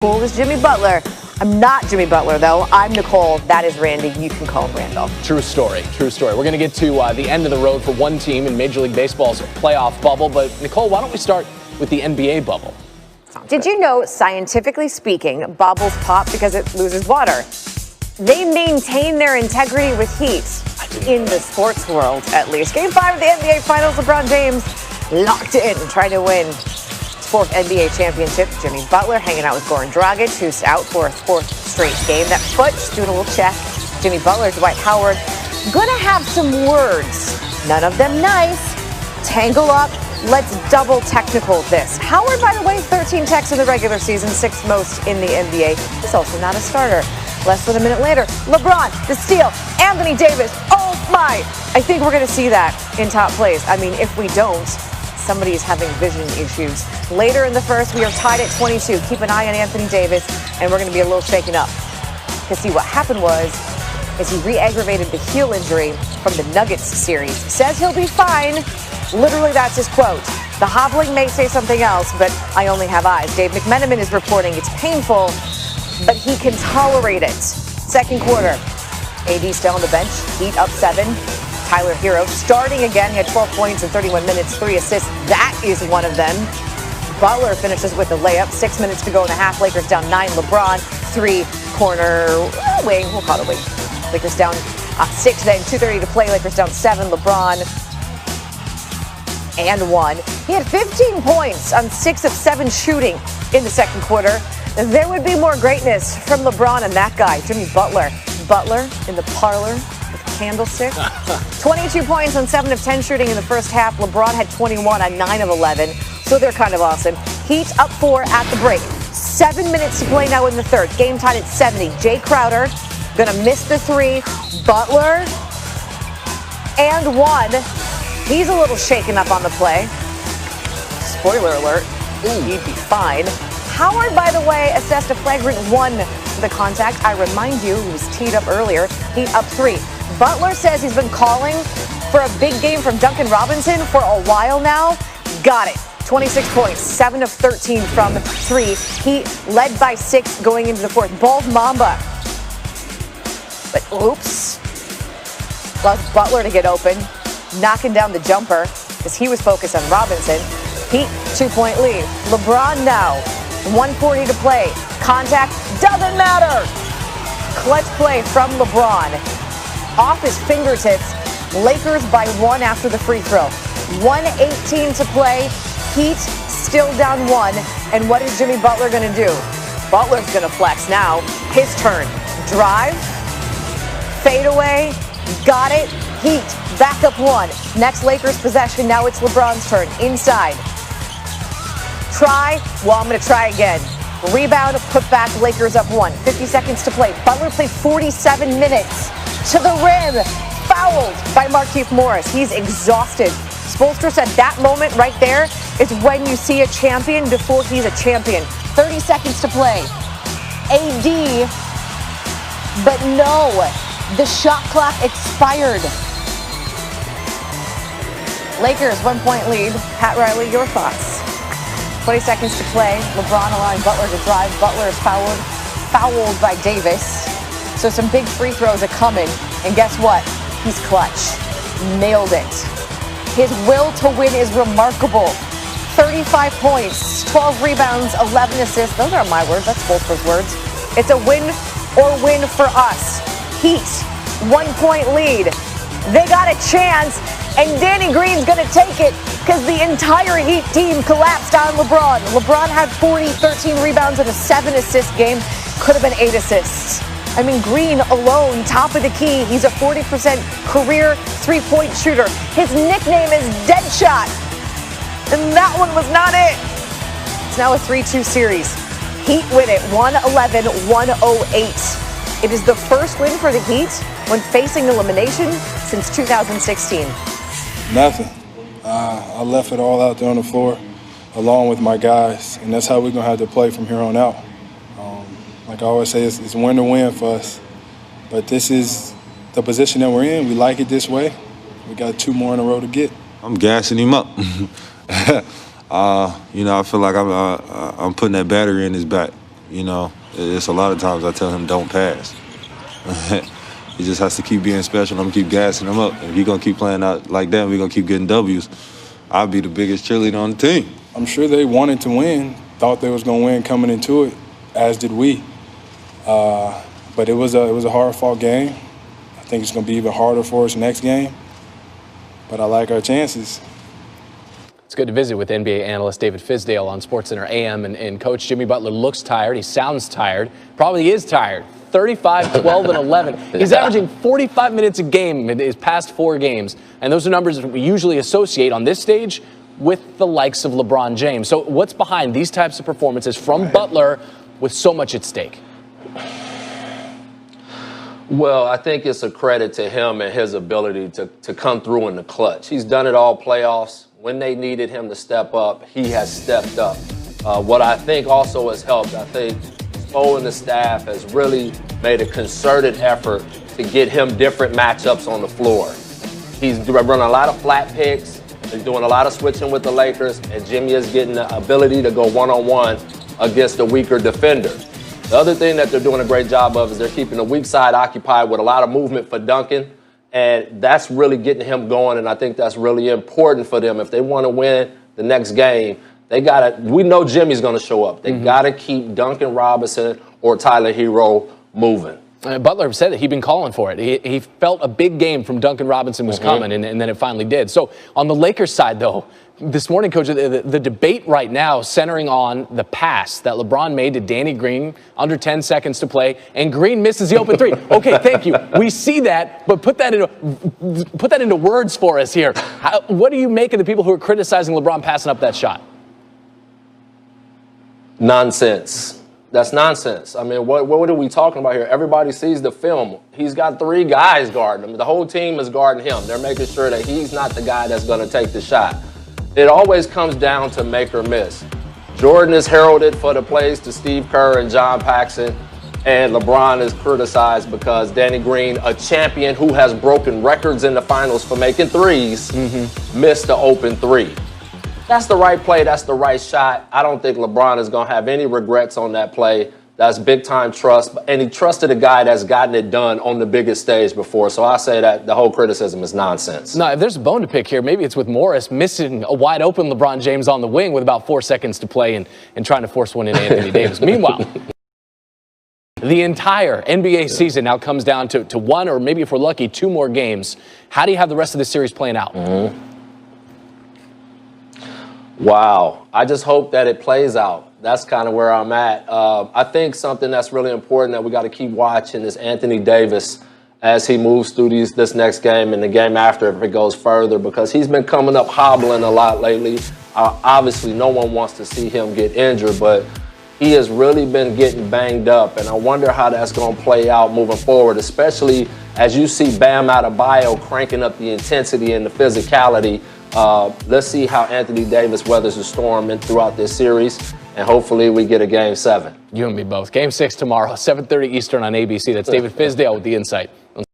Cool is Jimmy Butler. I'm not Jimmy Butler, though. I'm Nicole. That is Randy. You can call him Randall. True story. True story. We're going to get to the end of the road for one team in Major League Baseball's playoff bubble. But, Nicole, why don't we start with the NBA bubble? Did you know, scientifically speaking, bubbles pop because it loses water? They maintain their integrity with heat. In the sports world, at least. Game 5 of the NBA Finals, LeBron James locked in, trying to win his 4th NBA championship. Jimmy Butler hanging out with Goran Dragic, who's out for a 4th straight game. That foot, just doing a little check. Jimmy Butler, Dwight Howard, gonna have some words. None of them nice. Tangle up. Let's double technical this. Howard, by the way, 13 techs in the regular season, 6th most in the NBA. He's also not a starter. Less than a minute later, LeBron, the steal, Anthony Davis, oh my! I think we're going to see that in top plays. I mean, if we don't, somebody's having vision issues. Later in the first, we are tied at 22. Keep an eye on Anthony Davis, and we're going to be a little shaken up. Because see, what happened is he re-aggravated the heel injury from the Nuggets series. Says he'll be fine. Literally, that's his quote. The hobbling may say something else, but I only have eyes. Dave McMenamin is reporting it's painful, but he can tolerate it. Second quarter, AD still on the bench, Heat up 7. Tyler Hero starting again. He had 12 points in 31 minutes, 3 assists. That is one of them. Butler finishes with a layup. 6 minutes to go in the half. Lakers down 9. LeBron, 3 corner wing. We'll call it a wing. Lakers down 6 then. 2:30 to play. Lakers down 7. LeBron and 1. He had 15 points on 6 of 7 shooting in the second quarter. There would be more greatness from LeBron and that guy, Jimmy Butler. Butler in the parlor with a candlestick. 22 points on 7 of 10 shooting in the first half. LeBron had 21 on 9 of 11, so they're kind of awesome. Heat up 4 at the break. 7 minutes to play now in the third. Game tied at 70. Jay Crowder gonna miss the 3. Butler and 1. He's a little shaken up on the play. Spoiler alert, he'd be fine. Howard, by the way, assessed a flagrant 1 for the contact. I remind you, he was teed up earlier. Heat up 3. Butler says he's been calling for a big game from Duncan Robinson for a while now. Got it. 26 points, 7 of 13 from 3. Heat led by 6 going into the 4th. Bald Mamba. But oops. Allows Butler to get open, knocking down the jumper because he was focused on Robinson. Heat 2-point lead. LeBron now. 1:40 to play. Contact doesn't matter. Clutch play from LeBron. Off his fingertips. Lakers by 1 after the free throw. 1:18 to play. Heat still down 1. And what is Jimmy Butler going to do? Butler's going to flex now. His turn. Drive. Fade away. Got it. Heat back up 1. Next Lakers possession. Now it's LeBron's turn. Inside. Try. Well, I'm going to try again. Rebound, put back, Lakers up 1. 50 seconds to play. Butler played 47 minutes to the rim. Fouled by Markieff Morris. He's exhausted. Spoelstra said that moment right there is when you see a champion before he's a champion. 30 seconds to play. AD, but no, the shot clock expired. Lakers 1-point lead. Pat Riley, your thoughts? 20 seconds to play. LeBron allowing Butler to drive. Butler is fouled by Davis. So some big free throws are coming. And guess what? He's clutch. Nailed it. His will to win is remarkable. 35 points, 12 rebounds, 11 assists. Those aren't my words. That's Spoelstra's words. It's a win or win for us. Heat, 1-point lead. They got a chance, and Danny Green's going to take it because the entire Heat team collapsed on LeBron. LeBron had 40, 13 rebounds, and a 7-assist game. Could have been 8 assists. I mean, Green alone, top of the key. He's a 40% career 3-point shooter. His nickname is Deadshot, and that one was not it. It's now a 3-2 series. Heat win it, 111-108. It is the first win for the Heat when facing elimination since 2016. Nothing. I left it all out there on the floor along with my guys, and that's how we're going to have to play from here on out. Like I always say, it's win or win for us. But this is the position that we're in. We like it this way. We got 2 more in a row to get. I'm gassing him up. I feel like I'm putting that battery in his back. You know, it's a lot of times I tell him don't pass. He just has to keep being special. I'm going to keep gassing him up. If he's going to keep playing out like that, we're going to keep getting W's. I'll be the biggest cheerleader on the team. I'm sure they wanted to win, thought they was going to win coming into it, as did we. But it was a hard-fought game. I think it's going to be even harder for us next game. But I like our chances. It's good to visit with NBA analyst David Fizdale on SportsCenter AM. And Coach Jimmy Butler looks tired. He sounds tired. Probably is tired. 35, 12, and 11. He's averaging 45 minutes a game in his past 4 games. And those are numbers that we usually associate on this stage with the likes of LeBron James. So what's behind these types of performances from Butler with so much at stake? Well, I think it's a credit to him and his ability to come through in the clutch. He's done it all playoffs. When they needed him to step up, he has stepped up. What I think also has helped, I think Spo and the staff has really made a concerted effort to get him different matchups on the floor. He's running a lot of flat picks. He's doing a lot of switching with the Lakers, and Jimmy is getting the ability to go one-on-one against a weaker defender. The other thing that they're doing a great job of is they're keeping the weak side occupied with a lot of movement for Duncan, and that's really getting him going, and I think that's really important for them. If they want to win the next game, we know Jimmy's going to show up. They got to keep Duncan Robinson or Tyler Hero moving. Butler said that he'd been calling for it. He felt a big game from Duncan Robinson was coming, and then it finally did. So on the Lakers side, though, this morning, Coach, the debate right now centering on the pass that LeBron made to Danny Green, under 10 seconds to play, and Green misses the open 3. Okay, thank you. We see that, but put that into words for us here. What do you make of the people who are criticizing LeBron passing up that shot? Nonsense. That's nonsense. I mean, what are we talking about here? Everybody sees the film. He's got 3 guys guarding him. The whole team is guarding him. They're making sure that he's not the guy that's going to take the shot. It always comes down to make or miss. Jordan is heralded for the plays to Steve Kerr and John Paxson, and LeBron is criticized because Danny Green, a champion who has broken records in the finals for making threes, missed the open 3. That's the right play. That's the right shot. I don't think LeBron is going to have any regrets on that play. That's big-time trust. And he trusted a guy that's gotten it done on the biggest stage before. So I say that the whole criticism is nonsense. No, if there's a bone to pick here, maybe it's with Morris missing a wide-open LeBron James on the wing with about 4 seconds to play and trying to force one in Anthony Davis. Meanwhile, the entire NBA season now comes down to 1 or maybe if we're lucky, 2 more games. How do you have the rest of the series playing out? Wow. I just hope that it plays out. That's kind of where I'm at. I think something that's really important that we got to keep watching is Anthony Davis as he moves through this next game and the game after if it goes further, because he's been coming up hobbling a lot lately. Obviously, no one wants to see him get injured, but he has really been getting banged up, and I wonder how that's going to play out moving forward, especially as you see Bam Adebayo cranking up the intensity and the physicality. Let's see how Anthony Davis weathers the storm throughout this series, and hopefully we get a Game 7. You and me both. Game 6 tomorrow, 7:30 Eastern on ABC. That's David Fizdale with the insight.